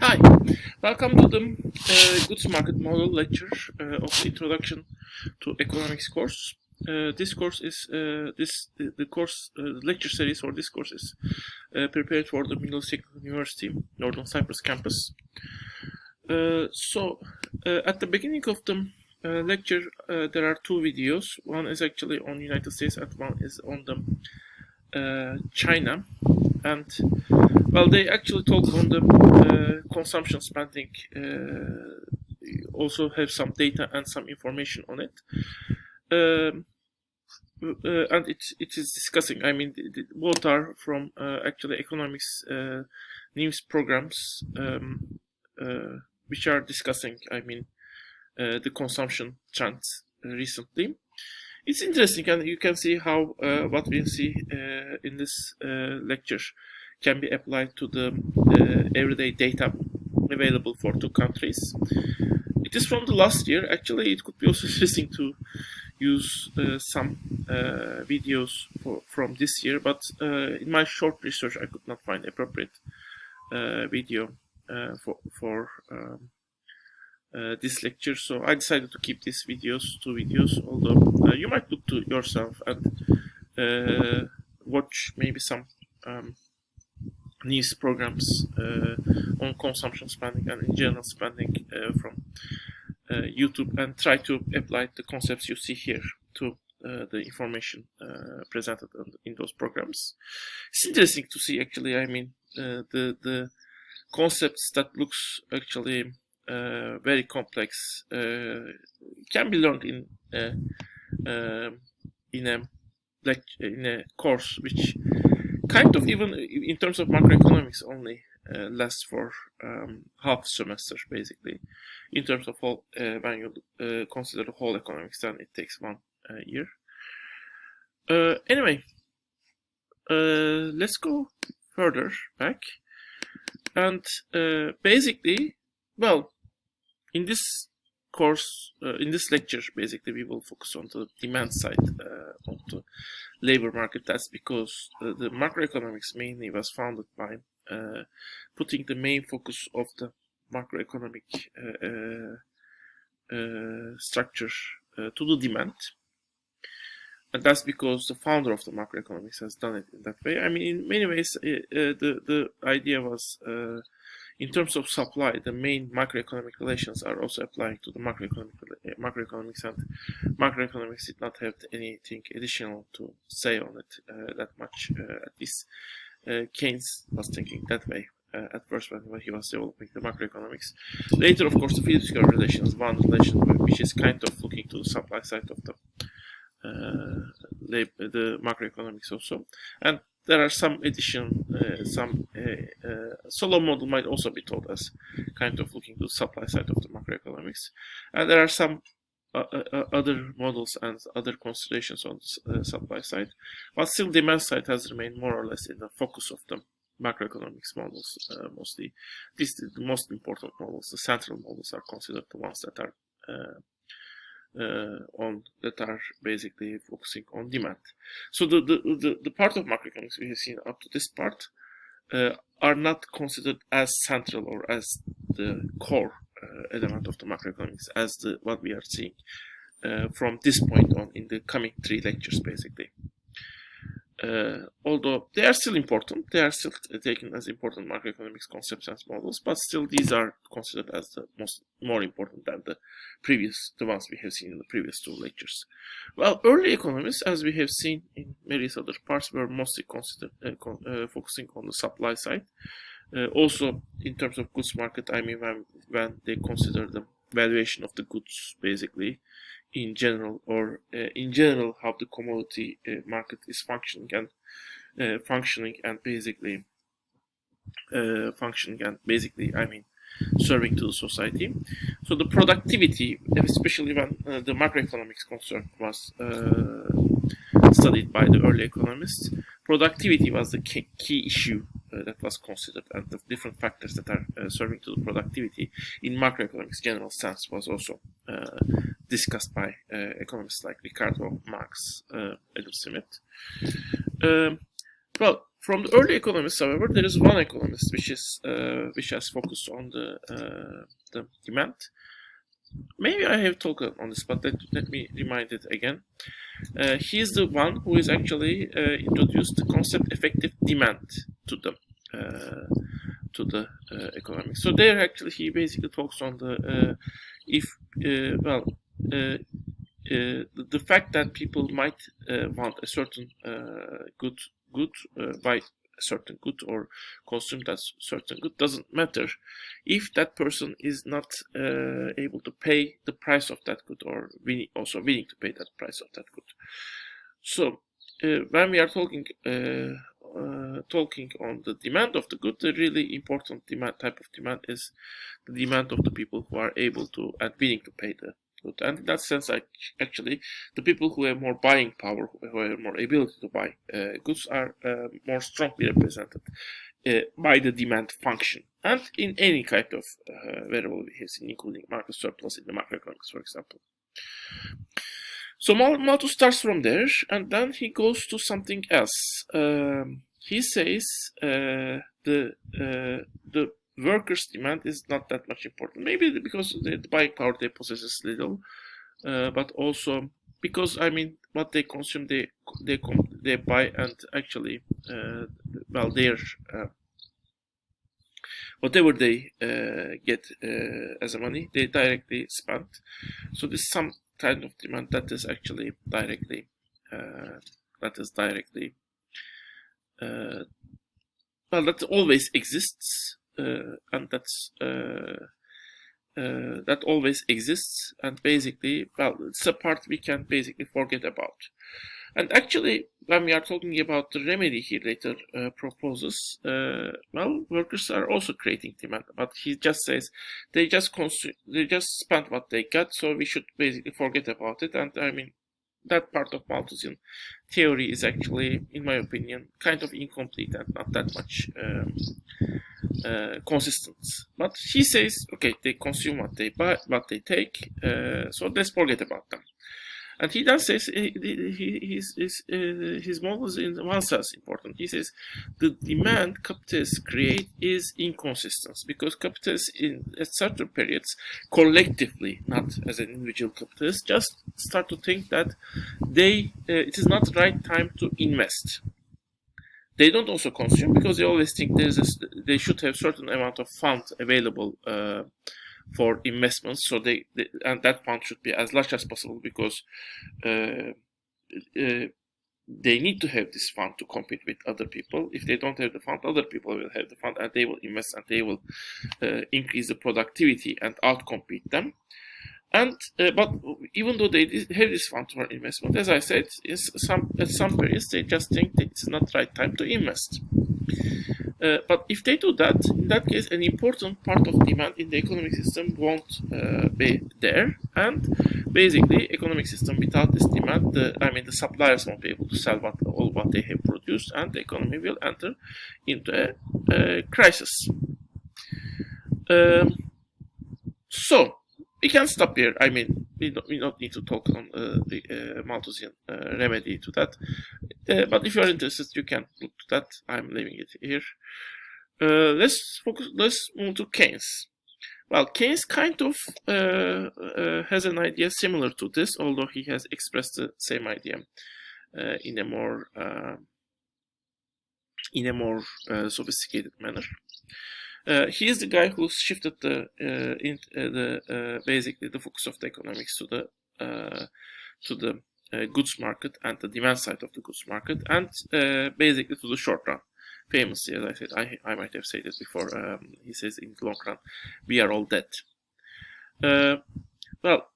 Hi, welcome to the Goods Market Model lecture of the Introduction to Economics course. This course is the lecture series for this course is prepared for the Middle Second University Northern Cyprus campus. At the beginning of the lecture, there are two videos. One is actually on United States, and one is on the China. And well, they actually talk on the consumption spending. Also have some data and some information on it, and it is discussing. I mean, both are from actually economics news programs, which are discussing. I mean, the consumption trends recently. It's interesting, and you can see how what we see in this lecture can be applied to the everyday data available for two countries. It is from the last year. Actually, it could be also interesting to use some videos from this year, but in my short research, I could not find appropriate video for this lecture, so I decided to keep these two videos, although you might look to yourself and watch maybe some news programs on consumption spending and in general spending from YouTube, and try to apply the concepts you see here to the information presented in those programs. It's interesting to see, actually, I mean, the concepts that looks actually very complex can be learned in a course which kind of, even in terms of macroeconomics, only lasts for half semester basically. In terms of whole, when you consider the whole economics, then it takes 1 year. Anyway, let's go further back, and basically, well, in this course, in this lecture, basically, we will focus on the demand side of the labor market. That's because the macroeconomics mainly was founded by putting the main focus of the macroeconomic structure to the demand. And that's because the founder of the macroeconomics has done it in that way. I mean, in many ways, the idea was, in terms of supply, the main macroeconomic relations are also applying to the macroeconomics, and macroeconomics did not have anything additional to say on it that much. At least Keynes was thinking that way at first when he was developing the macroeconomics. Later, of course, the physical relations, one relation which is kind of looking to the supply side of the macroeconomics also, and there are some addition, Solow model might also be taught as kind of looking to the supply side of the macroeconomics, and there are some other models and other considerations on the supply side, but still demand side has remained more or less in the focus of the macroeconomics models. Mostly, the most important models, the central models, are considered the ones that are basically focusing on demand. So the part of macroeconomics we have seen up to this part are not considered as central or as the core element of the macroeconomics as what we are seeing from this point on in the coming 3 lectures, basically. Although they are still important, they are still taken as important macroeconomics concepts and models, but still these are considered as the more important than the ones we have seen in the previous 2 lectures. Well, early economists, as we have seen in various other parts, were mostly considered focusing on the supply side. Also, in terms of goods market, I mean, when they consider the valuation of the goods, basically, in general, or in general, how the commodity market is functioning and basically I mean, serving to the society. So the productivity, especially when the macroeconomics concern was studied by the early economists, productivity was the key issue that was considered, and the different factors that are serving to the productivity in macroeconomics general sense was also discussed by economists like Ricardo, Marx, Adam Smith. Well, From the early economists, however, there is one economist which has focused on the demand. Maybe I have talked on this, but let me remind it again. He is the one who is actually introduced the concept effective demand to the economics. So there, actually, he basically talks on the the fact that people might want a certain good buy a certain good or consume that certain good doesn't matter if that person is not able to pay the price of that good or also willing to pay that price of that good. So when we are talking on the demand of the good, the really important type of demand is the demand of the people who are able to and willing to pay the good. And in that sense, actually, the people who have more buying power, who have more ability to buy goods, are more strongly represented by the demand function. And in any kind of variable we have seen, including market surplus in the macroeconomics, for example. So Malthus starts from there, and then he goes to something else. He says the workers' demand is not that much important. Maybe because the buying power they possess is little, but also because what they consume they buy, and actually their whatever they get as a money they directly spend. So there's some kind of demand that is actually directly that always exists. And that always exists, and basically, it's a part we can basically forget about. And actually, when we are talking about the remedy he later proposes, workers are also creating demand, but he just says they just spend what they got, so we should basically forget about it. And that part of Malthusian theory is actually, in my opinion, kind of incomplete and not that much consistent. But he says, okay, they consume what they buy, what they take, so let's forget about them. And he then says his model is in one sense important. He says the demand capitalists create is inconsistent, because capitalists at certain periods collectively, not as an individual capitalist, just start to think that it is not the right time to invest. They don't also consume because they always think they should have certain amount of funds available for investments, so and that fund should be as large as possible, because they need to have this fund to compete with other people. If they don't have the fund, other people will have the fund, and they will invest, and they will increase the productivity and outcompete them. And but even though they have this fund for investment, as I said, at some periods they just think that it's not the right time to invest. But if they do that, in that case, an important part of demand in the economic system won't be there, and basically, economic system without this demand, the suppliers won't be able to sell all what they have produced, and the economy will enter into a crisis. So we can stop here. We don't need to talk on the Malthusian remedy to that. But if you are interested, you can look to that. I'm leaving it here. Let's move to Keynes. Well, Keynes kind of has an idea similar to this, although he has expressed the same idea in a more sophisticated manner. He is the guy who shifted basically the focus of the economics to the goods market and the demand side of the goods market, and basically to the short run. Famously, as I said, I might have said it before. He says in the long run, we are all dead. Well,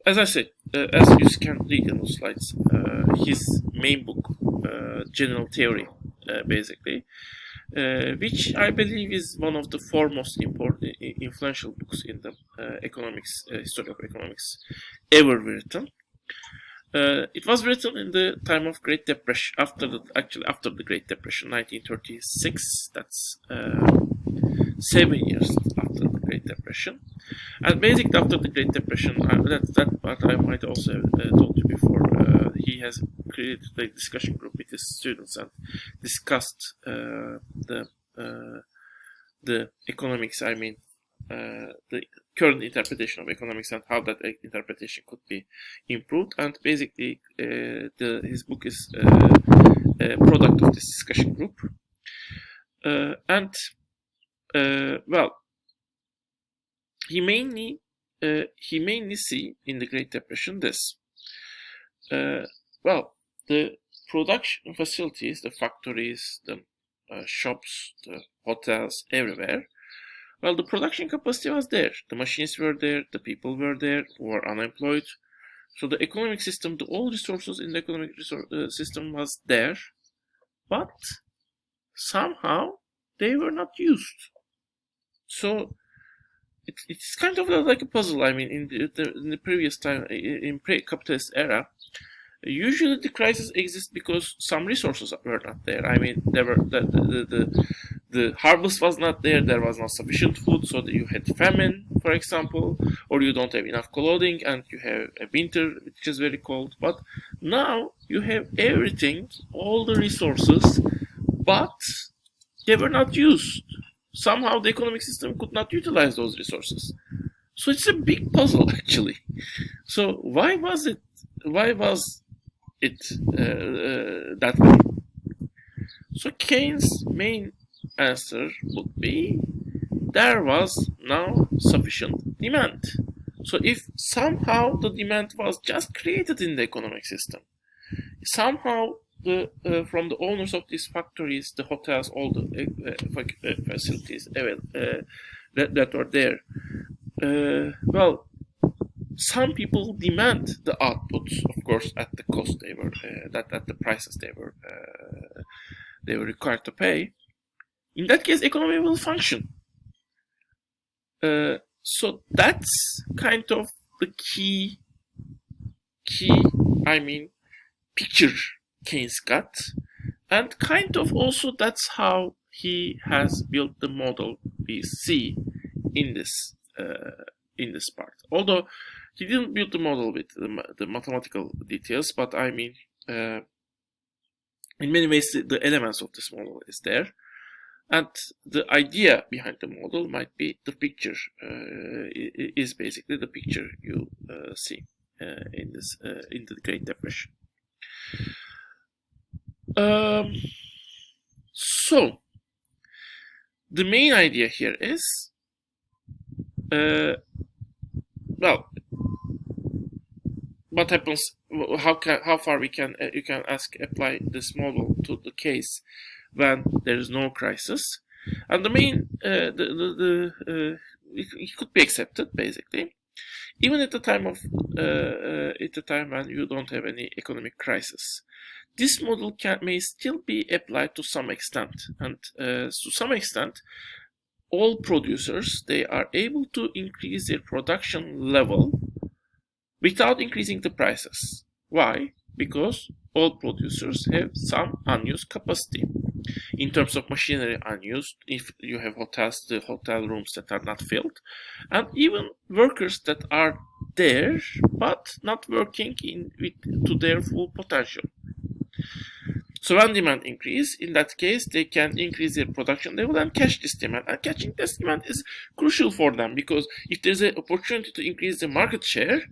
as I said, as you can read in those slides, his main book, General Theory, basically. Which I believe is one of the foremost important, influential books in the history of economics ever written. It was written in the time of Great Depression, after the Great Depression, 1936. That's 7 years after the Great Depression. And basically after the Great Depression, that part I might also have told you before, he has created a discussion group with with his students and discussed the economics. I mean, the current interpretation of economics and how that interpretation could be improved. And basically, his book is a product of this discussion group. Well, he mainly see in the Great Depression this. Well, the production facilities, the factories, the shops, the hotels, everywhere. Well, the production capacity was there. The machines were there. The people were there who were unemployed. So the economic system, all resources in the economic system was there. But somehow they were not used. So it's kind of like a puzzle. I mean, in the previous time, in pre-capitalist era, usually the crisis exists because some resources were not there. I mean, there were the harvest was not there. There was not sufficient food, so that you had famine, for example, or you don't have enough clothing, and you have a winter which is very cold. But now you have everything, all the resources, but they were not used. Somehow the economic system could not utilize those resources. So it's a big puzzle, actually. So why was it that way? So Keynes' main answer would be there was now sufficient demand. So if somehow the demand was just created in the economic system, somehow from the owners of these factories, the hotels, all the facilities that were there, well, some people demand the outputs, of course, at the cost they were, at the prices they were required to pay. In that case, economy will function. So that's kind of the key, I mean, picture Keynes got, and kind of also that's how he has built the model we see in this part. Although he didn't build the model with the mathematical details, but I mean, in many ways the elements of this model is there, and the idea behind the model might be the picture. Is basically the picture you see in the Great Depression. So the main idea here is, well, what happens? How far you can apply this model to the case when there is no crisis, and the main it could be accepted basically, even at the time when you don't have any economic crisis. This model may still be applied to some extent, and to some extent, all producers, they are able to increase their production level without increasing the prices. Why? Because all producers have some unused capacity. In terms of machinery unused, if you have hotels, the hotel rooms that are not filled, and even workers that are there but not working to their full potential. So when demand increases, in that case, they can increase their production level and catch this demand. And catching this demand is crucial for them, because if there's an opportunity to increase the market share,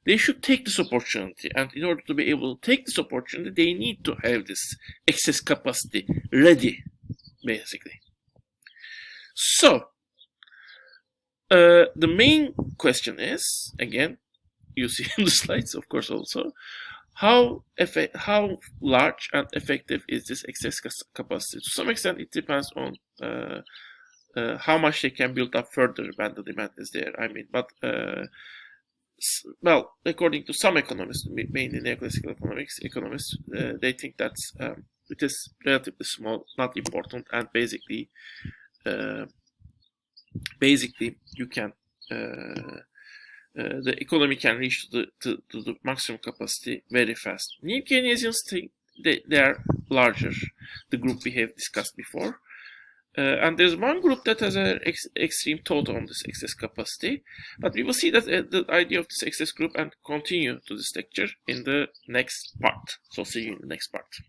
they should take this opportunity. And in order to be able to take this opportunity, they need to have this excess capacity ready, basically. So, the main question is, again, you see in the slides, of course, also, how large and effective is this excess capacity? To some extent, it depends on how much they can build up further when the demand is there. I mean, but well, according to some economists, mainly neoclassical economists, they think that it is relatively small, not important, and basically you can. The economy can reach to the maximum capacity very fast. New Keynesians think they are larger, the group we have discussed before. And there's one group that has an extreme thought on this excess capacity. But we will see that the idea of this excess group and continue to this lecture in the next part. So see you in the next part.